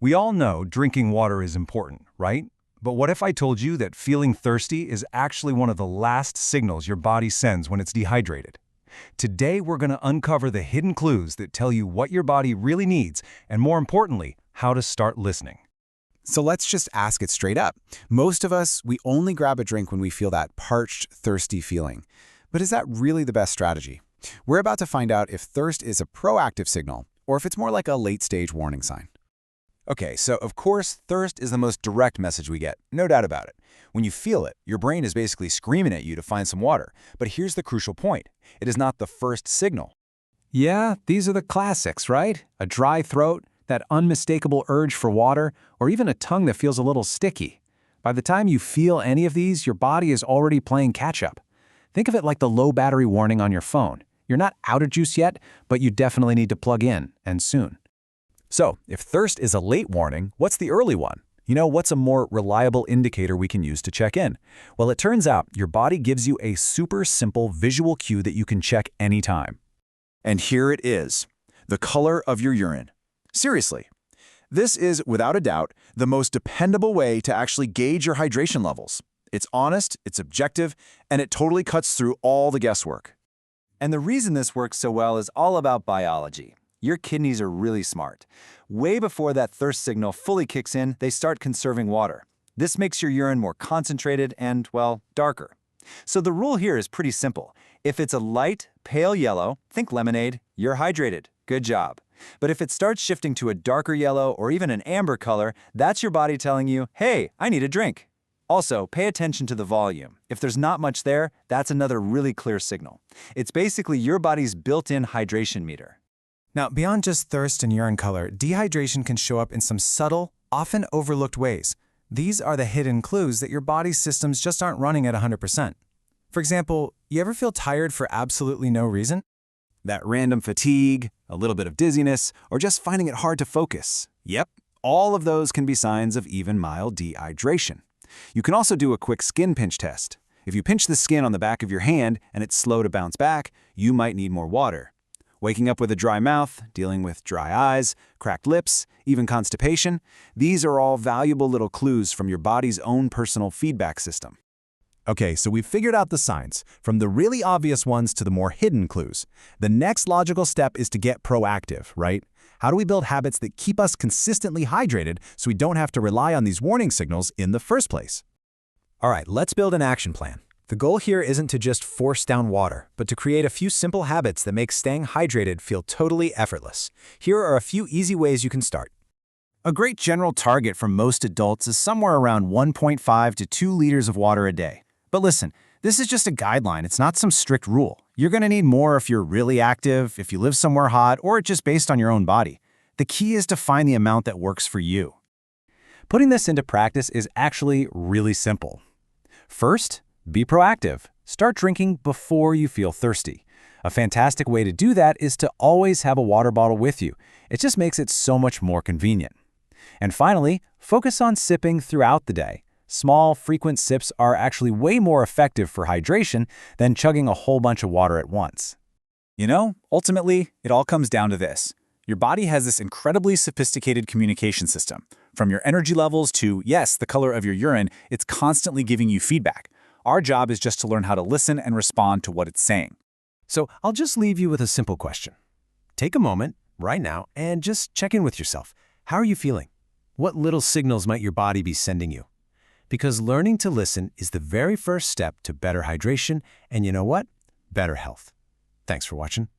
We all know drinking water is important, right? But what if I told you that feeling thirsty is actually one of the last signals your body sends when it's dehydrated? Today, we're going to uncover the hidden clues that tell you what your body really needs, and more importantly, how to start listening. So let's just ask it straight up. Most of us, we only grab a drink when we feel that parched, thirsty feeling. But is that really the best strategy? We're about to find out if thirst is a proactive signal or if it's more like a late-stage warning sign. Okay, so of course, thirst is the most direct message we get, no doubt about it. When you feel it, your brain is basically screaming at you to find some water. But here's the crucial point. It is not the first signal. Yeah, these are the classics, right? A dry throat, that unmistakable urge for water, or even a tongue that feels a little sticky. By the time you feel any of these, your body is already playing catch-up. Think of it like the low battery warning on your phone. You're not out of juice yet, but you definitely need to plug in, and soon. So, if thirst is a late warning, what's the early one? What's a more reliable indicator we can use to check in? Well, it turns out your body gives you a super simple visual cue that you can check anytime. And here it is, the color of your urine. Seriously, this is, without a doubt, the most dependable way to actually gauge your hydration levels. It's honest, it's objective, and it totally cuts through all the guesswork. And the reason this works so well is all about biology. Your kidneys are really smart. Way before that thirst signal fully kicks in, they start conserving water. This makes your urine more concentrated and, well, darker. So the rule here is pretty simple. If it's a light, pale yellow, think lemonade, you're hydrated. Good job. But if it starts shifting to a darker yellow or even an amber color, that's your body telling you, hey, I need a drink. Also, pay attention to the volume. If there's not much there, that's another really clear signal. It's basically your body's built-in hydration meter. Now, beyond just thirst and urine color, dehydration can show up in some subtle, often overlooked ways. These are the hidden clues that your body's systems just aren't running at 100%. For example, you ever feel tired for absolutely no reason? That random fatigue, a little bit of dizziness, or just finding it hard to focus. Yep, all of those can be signs of even mild dehydration. You can also do a quick skin pinch test. If you pinch the skin on the back of your hand and it's slow to bounce back, you might need more water. Waking up with a dry mouth, dealing with dry eyes, cracked lips, even constipation, these are all valuable little clues from your body's own personal feedback system. Okay, so we've figured out the signs, from the really obvious ones to the more hidden clues. The next logical step is to get proactive, right? How do we build habits that keep us consistently hydrated so we don't have to rely on these warning signals in the first place? All right, let's build an action plan. The goal here isn't to just force down water, but to create a few simple habits that make staying hydrated feel totally effortless. Here are a few easy ways you can start. A great general target for most adults is somewhere around 1.5 to 2 liters of water a day. But listen, this is just a guideline. It's not some strict rule. You're going to need more if you're really active, if you live somewhere hot, or just based on your own body. The key is to find the amount that works for you. Putting this into practice is actually really simple. First, be proactive. Start drinking before you feel thirsty. A fantastic way to do that is to always have a water bottle with you. It just makes it so much more convenient. And finally, focus on sipping throughout the day. Small, frequent sips are actually way more effective for hydration than chugging a whole bunch of water at once. Ultimately, it all comes down to this. Your body has this incredibly sophisticated communication system. From your energy levels to, yes, the color of your urine, it's constantly giving you feedback. Our job is just to learn how to listen and respond to what it's saying. So I'll just leave you with a simple question. Take a moment right now and just check in with yourself. How are you feeling? What little signals might your body be sending you? Because learning to listen is the very first step to better hydration and, you know what? Better health. Thanks for watching.